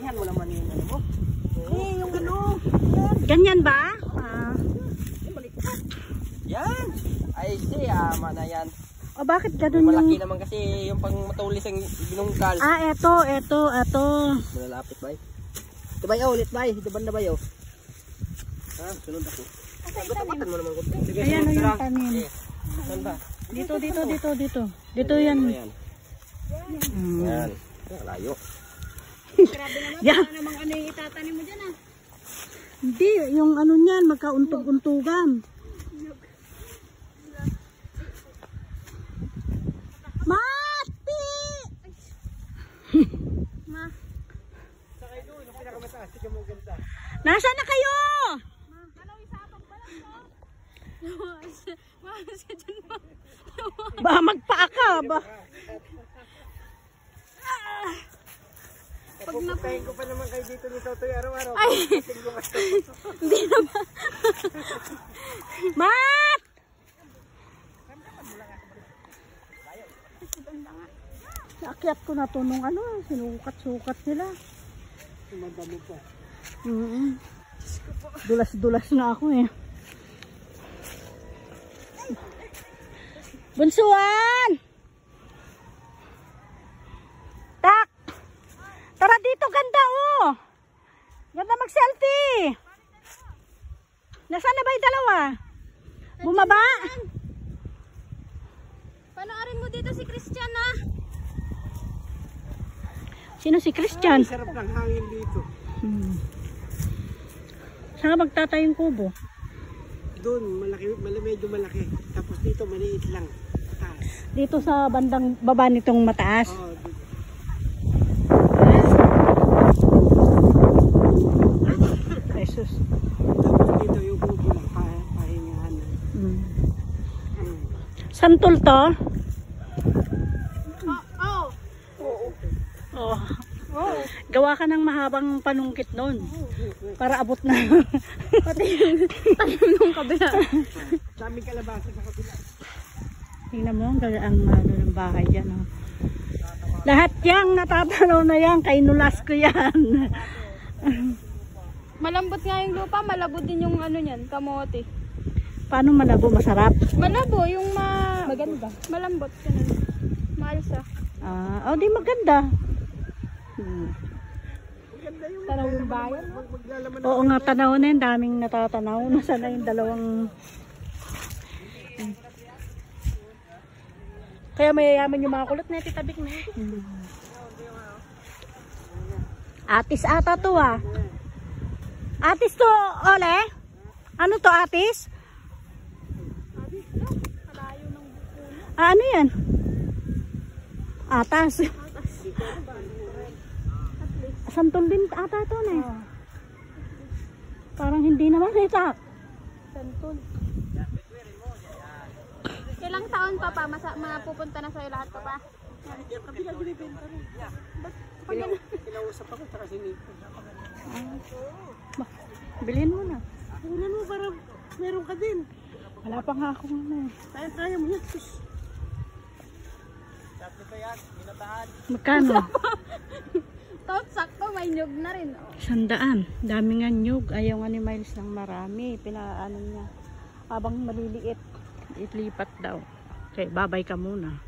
Yan mo naman yung ano mo. Yung ano. Ganyan ba? Yan. Ay, see, mana yan. O bakit ganun Malaki yung... naman kasi yung pang matulis ang binungkal. Eto. Malalapit, bay. Ito, bay, ulit, bay. Diban na, bay, oh. Ha, sunod ako. Tapatan mo naman ko. Sige, ayan sunod yung lang. tanim. Saan ba? Dito. Dito yan. Yan. Layo. Grabe naman, Yeah. baka namang ano yung itatanim mo dyan ah. Hindi, yung ano niyan, magkauntog-untugan. Mati! Ma. Nasaan na kayo? Ano isapag ba lang mo? Mahasa dyan mo. Ba, magpaaka ba? Pupuntahin ko pa naman kayo dito ni Totoy araw-araw. Ay! Hindi naman. Mat! Naakyat ko na to nung ano, sinukat-sukat nila. Madami pa. Dulas-dulas na ako eh. Bunsuan! Tak! Tara dito, ganda oh! Ganda mag-selfie! Nasaan na ba yung dalawa? Bumaba? Panoorin mo dito si Christian ah. Sino si Christian? Sarap ng hangin dito. Saan ka magtatayong kubo? Doon, medyo malaki. Tapos dito, maliit lang. Taas. Dito sa bandang baba nitong mataas. Oo, dito. Jesus. Tapos dito yung kubo lang, pahingahan. Santol to? Oh. Oh. Gawa ka ng mahabang panungkit noon. Para abot na. Pati yung tanim nung kabila. Daming kalabasa sa kabila. Tingnan mo, ang ano ng bahay dyan. Oh. Lahat yang natatanaw na yan, kainulas ko yan. Malambot nga yung lupa, malabo din yung ano niyan, kamote. Paano malabo? Masarap? Malabo, yung maganda. Malambot, ganun. Maalsa. Oh, di maganda. Tanaw yung bayan. Oo nga, tanaw na yun. Daming natatanaw. Nasa na yung dalawang... Kaya mayayaman yung mga kulot na ititabik na. Atis ata to ah. Atis to, Ole? Ano to, atis? Ano yan? Atas. Santol din ata ito na eh. Parang hindi naman ito. Santol. Ilang taon pa mapupunta na sa'yo lahat pa pa? Kabila binibenta rin. Kinausap ako sa kasi nito. Bilhin mo na. Ulan mo para meron ka din. Wala pa nga ako ano eh. Kaya mo yan. Sabi pa yan, binatahan. Magkano? Tot, sakto, may nyug na rin. Oh. 100. Dami nga nyug. Ayaw nga ni Miles ng marami. Pinaano niya. Habang maliliit, itlipat daw. Okay, babay ka muna.